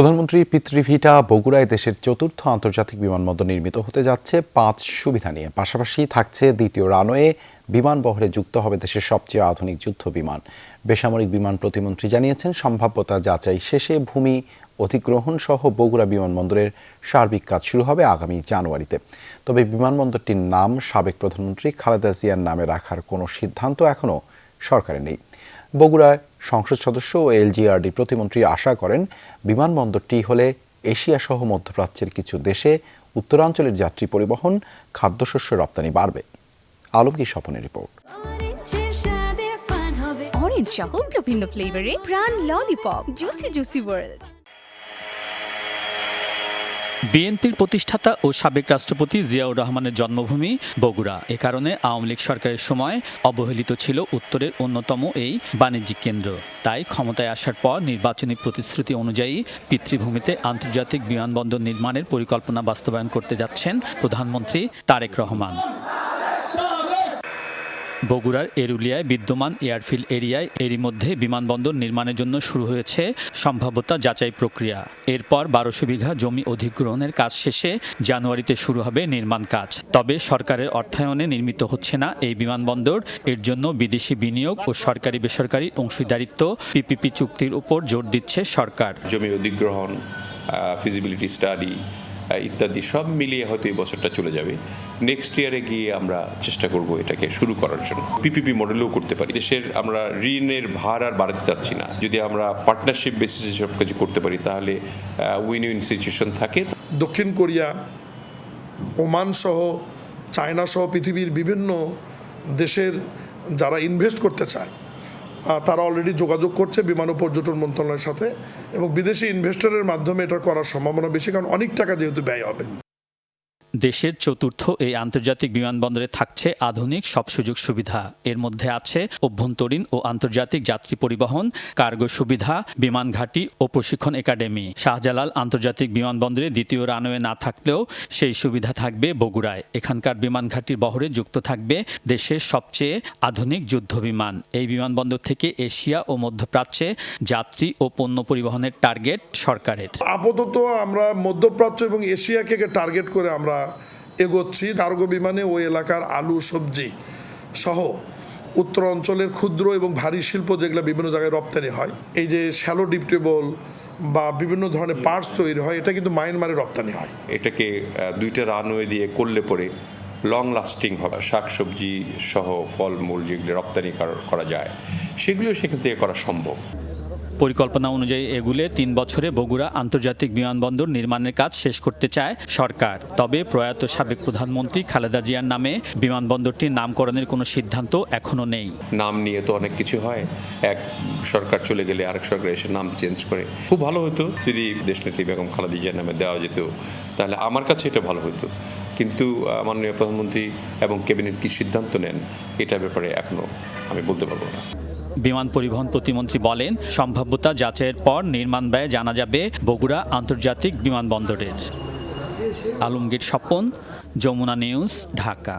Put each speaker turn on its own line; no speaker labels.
প্রধানমন্ত্রীর পিতৃভিটা বগুড়ায় দেশের চতুর্থ আন্তর্জাতিক বিমানবন্দর নির্মিত হতে যাচ্ছে 5 সুবিধা নিয়ে। পাশাপাশি থাকছে দ্বিতীয় রানওয়ে, বিমানবন্দরে যুক্ত হবে দেশের সবচেয়ে আধুনিক যুদ্ধ বিমান। বেসামরিক বিমান প্রতিমন্ত্রী জানিয়েছেন, সম্ভাব্যতা যাচাই শেষে ভূমি অধিগ্রহণ সহ বগুড়া বিমানবন্দরের সার্বিক কাজ শুরু হবে আগামী জানুয়ারিতে। তবে বিমানবন্দরটির নাম সাবেক প্রধানমন্ত্রী খালেদা জিয়ার নামে রাখার কোনো সিদ্ধান্ত এখনও সরকারের নেই। বগুড়ায় সংসদ সদস্য ও এলজিআরডি প্রতিমন্ত্রী আশা করেন, বিমানবন্দরটি হলে এশিয়া সহ মধ্যপ্রাচ্যের কিছু দেশে উত্তরাঞ্চলের যাত্রী পরিবহন, খাদ্যশস্য রপ্তানি বাড়বে। আলমগীর স্বপনের রিপোর্ট।
অরেঞ্জ সহ বিভিন্ন ফ্লেভারে প্রাণ ললিপপ, জুসি ওয়ার্ল্ড।
বিএনপির প্রতিষ্ঠাতা ও সাবেক রাষ্ট্রপতি জিয়াউর রহমানের জন্মভূমি বগুড়া। এ কারণে আওয়ামী লীগ সরকারের সময় অবহেলিত ছিল উত্তরের অন্যতম এই বাণিজ্যিক কেন্দ্র। তাই ক্ষমতায় আসার পর নির্বাচনী প্রতিশ্রুতি অনুযায়ী পিতৃভূমিতে আন্তর্জাতিক বিমানবন্দর নির্মাণের পরিকল্পনা বাস্তবায়ন করতে যাচ্ছেন প্রধানমন্ত্রী তারেক রহমান। বগুড়ার এরুলিয়ায় বিদ্যমান এয়ারফিল্ড এরিয়ায় এরই মধ্যে বিমানবন্দর নির্মাণের জন্য শুরু হয়েছে সম্ভাব্যতা যাচাই প্রক্রিয়া। এরপর 1200 বিঘা জমি অধিগ্রহণের কাজ শেষে জানুয়ারিতে শুরু হবে নির্মাণ কাজ। তবে সরকারের অর্থায়নে নির্মিত হচ্ছে না এই বিমানবন্দর। এর জন্য বিদেশি বিনিয়োগ ও সরকারি বেসরকারি অংশীদারিত্ব পিপিপি চুক্তির উপর জোর দিচ্ছে সরকার।
জমি অধিগ্রহণ, ফিজিবিলিটি স্টাডি ইত্যাদি সব মিলিয়ে হয়তো এই বছরটা চলে যাবে। নেক্সট ইয়ারে গিয়ে আমরা চেষ্টা করব এটাকে শুরু করার জন্য। পিপিপি মডেলেও করতে পারি। দেশের আমরা ঋণের ভার আর বাড়াতে চাচ্ছি না। যদি আমরা পার্টনারশিপ বেসিসে সব কিছু করতে পারি তাহলে উইন উইন সিচুয়েশন থাকে।
দক্ষিণ কোরিয়া, ওমান সহ, চায়না সহ পৃথিবীর বিভিন্ন দেশের যারা ইনভেস্ট করতে চায় তারা অলরেডি যোগাযোগ করছে বিমান ও পর্যটন মন্ত্রণালয়ের সাথে, এবং বিদেশি ইনভেস্টরের মাধ্যমে এটা করার সম্ভাবনা বেশি, কারণ অনেক টাকা যেহেতু ব্যয় হবে।
দেশের চতুর্থ এই আন্তর্জাতিক বিমানবন্দরে থাকছে আধুনিক সব সুযোগ সুবিধা। এর মধ্যে আছে অভ্যন্তরীণ ও আন্তর্জাতিক যাত্রী পরিবহন, কার্গো সুবিধা, বিমান ঘাঁটি ও প্রশিক্ষণ একাডেমি। শাহজালাল আন্তর্জাতিক বিমানবন্দরে দ্বিতীয় রানওয়ে না থাকলেও সেই সুবিধা থাকবে বগুড়ায়। এখানকার বিমান ঘাঁটির বহরে যুক্ত থাকবে দেশের সবচেয়ে আধুনিক যুদ্ধ বিমান। এই বিমানবন্দর থেকে এশিয়া ও মধ্যপ্রাচ্যে যাত্রী ও পণ্য পরিবহনের টার্গেট সরকারের।
আপাতত আমরা মধ্যপ্রাচ্য এবং এশিয়াকে টার্গেট করে আমরা এগোচ্ছি। কার্গো বিমানে ওই এলাকার আলু, সবজি সহ উত্তর অঞ্চলের ক্ষুদ্র এবং ভারী শিল্প যেগুলো বিভিন্ন জায়গায় রপ্তানি হয়, এই যে শ্যালো ডিপ টেবল বা বিভিন্ন ধরনের পার্টস তৈরি হয়, এটা কিন্তু মায়ানমারে রপ্তানি হয়।
এটাকে 2টা রানওয়ে দিয়ে করলে পরে লং লাস্টিং হবে। শাকসবজি সহ ফলমূল যেগুলো রপ্তানি করা যায় সেগুলো সেখান থেকে করা সম্ভব।
পরিকল্পনা অনুযায়ী এগুলো 3 বছরে বগুড়া আন্তর্জাতিক বিমানবন্দর নির্মাণের কাজ শেষ করতে চায় সরকার। তবে প্রয়াত সাবেক প্রধানমন্ত্রী খালেদা জিয়ার নামে বিমানবন্দরটির নামকরণের কোনো সিদ্ধান্ত এখনো নেই।
নাম নিয়ে তো অনেক কিছু হয়। এক সরকার চলে গেলে আরেক সরকার এসে নাম চেঞ্জ করে। খুব ভালো হতো যদি দেশনেত্রী বেগম খালেদা জিয়ার নামে দেওয়া যেত, তাহলে আমার কাছে এটা ভালো হতো। কিন্তু মাননীয় প্রধানমন্ত্রী এবং ক্যাবিনেট কি সিদ্ধান্ত নেন এটার ব্যাপারে এখনো আমি বলতে পারবো না।
বিমান পরিবহন প্রতিমন্ত্রী বলেন, সম্ভাব্যতা যাচাইয়ের পর নির্মাণ ব্যয় জানা যাবে বগুড়া আন্তর্জাতিক বিমানবন্দরের। আলমগীর স্বপন, যমুনা নিউজ, ঢাকা।